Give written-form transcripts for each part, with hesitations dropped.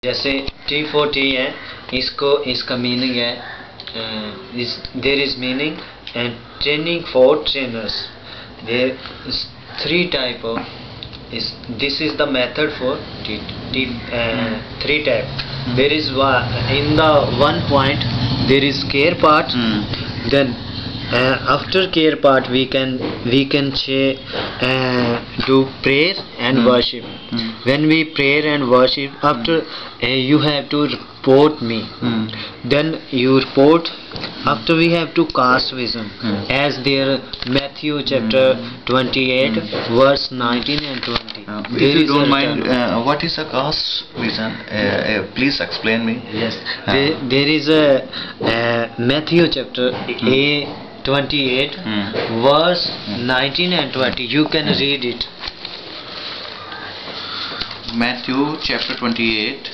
जैसे T4T है, इसको इसका मीनिंग है there is meaning and training for trainers. There is three type of this is the method for three type. There is in the one point there is care part. Then after care part we can do prayer and worship. When we pray and worship, after you have to report me. Then you report. After we have to cast vision, as there Matthew chapter 28 verse 19 and 20. If you don't mind, what is a cast vision? Please explain me. Yes, there is a Matthew chapter 28 verse 19 and 20. You can read it. Matthew chapter 28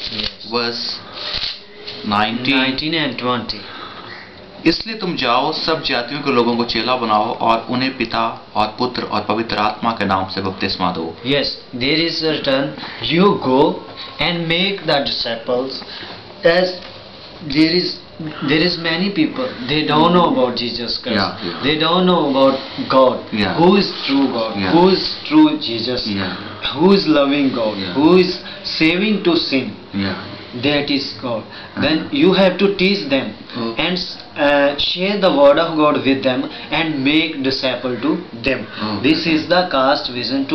verse 19 and 20. इसलिए तुम जाओ, सब जातियों के लोगों को चेला बनाओ और उन्हें पिता और पुत्र और पवित्र आत्मा के नाम से बपतिस्मा दो. Yes, there is written, you go and make the disciples. As there is many people, they don't know about Jesus Christ. They don't know about God. Who is true God? Who is true Jesus? Who is loving God? Who is saving to sin? That is God. Then you have to teach them and share the word of God with them and make disciple to them. This is the cast vision.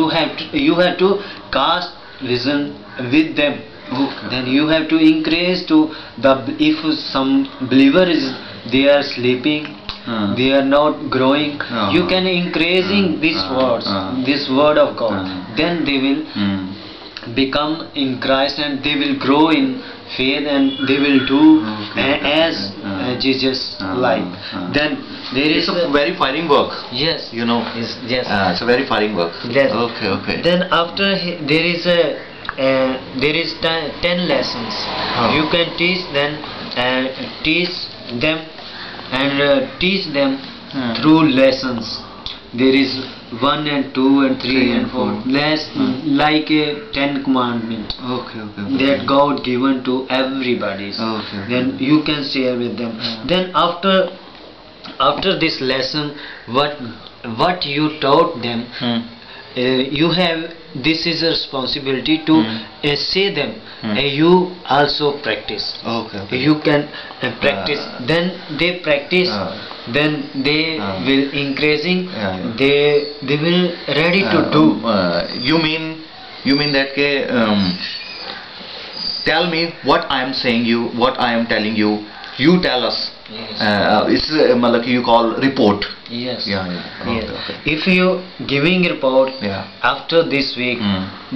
You have to cast vision with them. Then you have to increase to if some believer is they are sleeping, they are not growing, you can increasing these words, this word of God. Then they will become in Christ and they will grow in faith and they will do as Jesus like. Then there is a very firing work. Yes, you know. Yes, it's a very firing work. Yes. Okay. Then after there is 10 lessons. You can teach them through lessons. There is 1 and 2 and 3 and 4. Like a 10 commandment. Okay. That God given to everybody. Then you can share with them. Then after this lesson, what you taught them, you have. This is a responsibility to say them. You also practice. You can practice. Then they practice. Then they will increasing. They will ready to do. You mean that tell me what I am saying you, what I am telling you. You tell us. It's you call report. Yes. Okay. If you giving report after this week,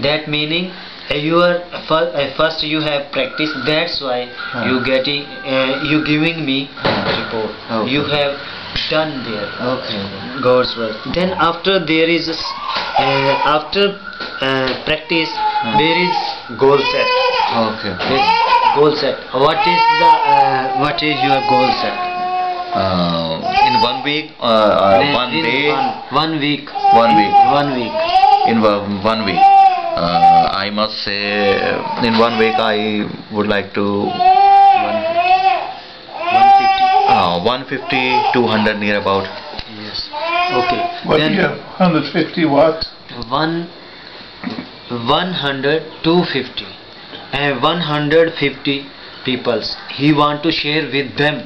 that meaning you are first you have practiced. That's why you getting you giving me report. You have done there. God's work. Then after there is after practice there is goal set. Goal set. What is your goal set? In 1 week, 1 day. 1 week. 1 week. 1 week. In 1 week, I must say, in 1 week I would like to 150, 200 near about. Yes. Okay. What do you have? 150 what? 100, 250, and 150 peoples. He want to share with them.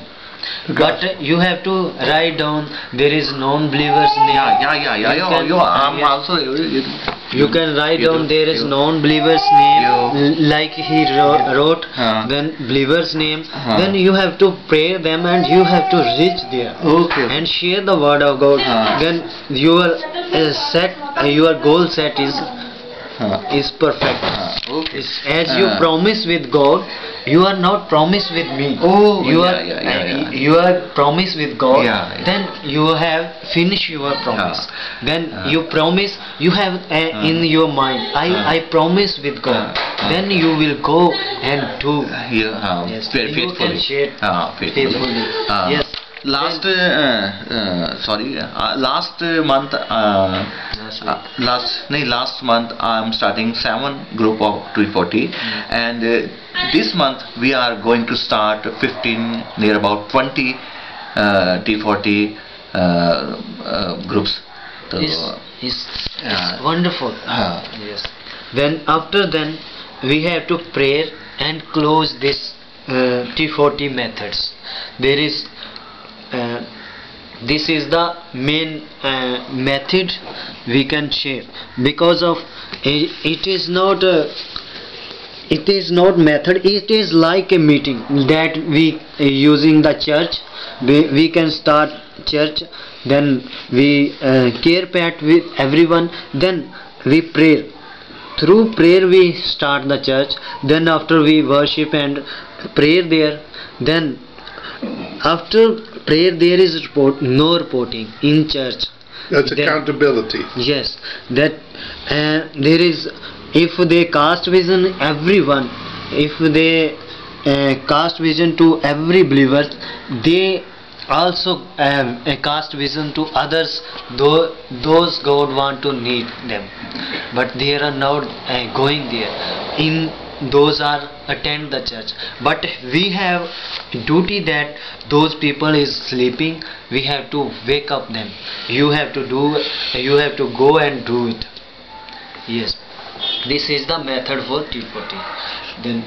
But you have to write down. There is non-believers name. I'm also. You can write down. There is non-believers name, like he wrote. Then believers name. Then you have to pray them and you have to reach there. And share the word of God. Then your your goal set is perfect. As you promise with God. You are not promised with me. You are promised with God. Then you have finished your promise. Then you promise. You have in your mind. I promise with God. Then you will go and do. Faithfully. You can share faithfully. Yes. last month I'm starting 7 group of T40, and this month we are going to start 15, near about 20 T40 groups. So, it's wonderful. Yes. Then after then we have to pray and close this T40 methods. There is this is the main method we can share, because of it is not method, it is like a meeting that we using the church. We can start church, then we care pat with everyone, then we pray. Through prayer we start the church, then after we worship and pray there, then after prayer there is no reporting in church. That's accountability. Yes, that there is, if they cast vision everyone, if they cast vision to every believer, they also cast vision to others, those God want to need them, but they are not going there. In those are attend the church, but we have duty that those people is sleeping, we have to wake up them. You have to go and do it. Yes, this is the method for T40. Then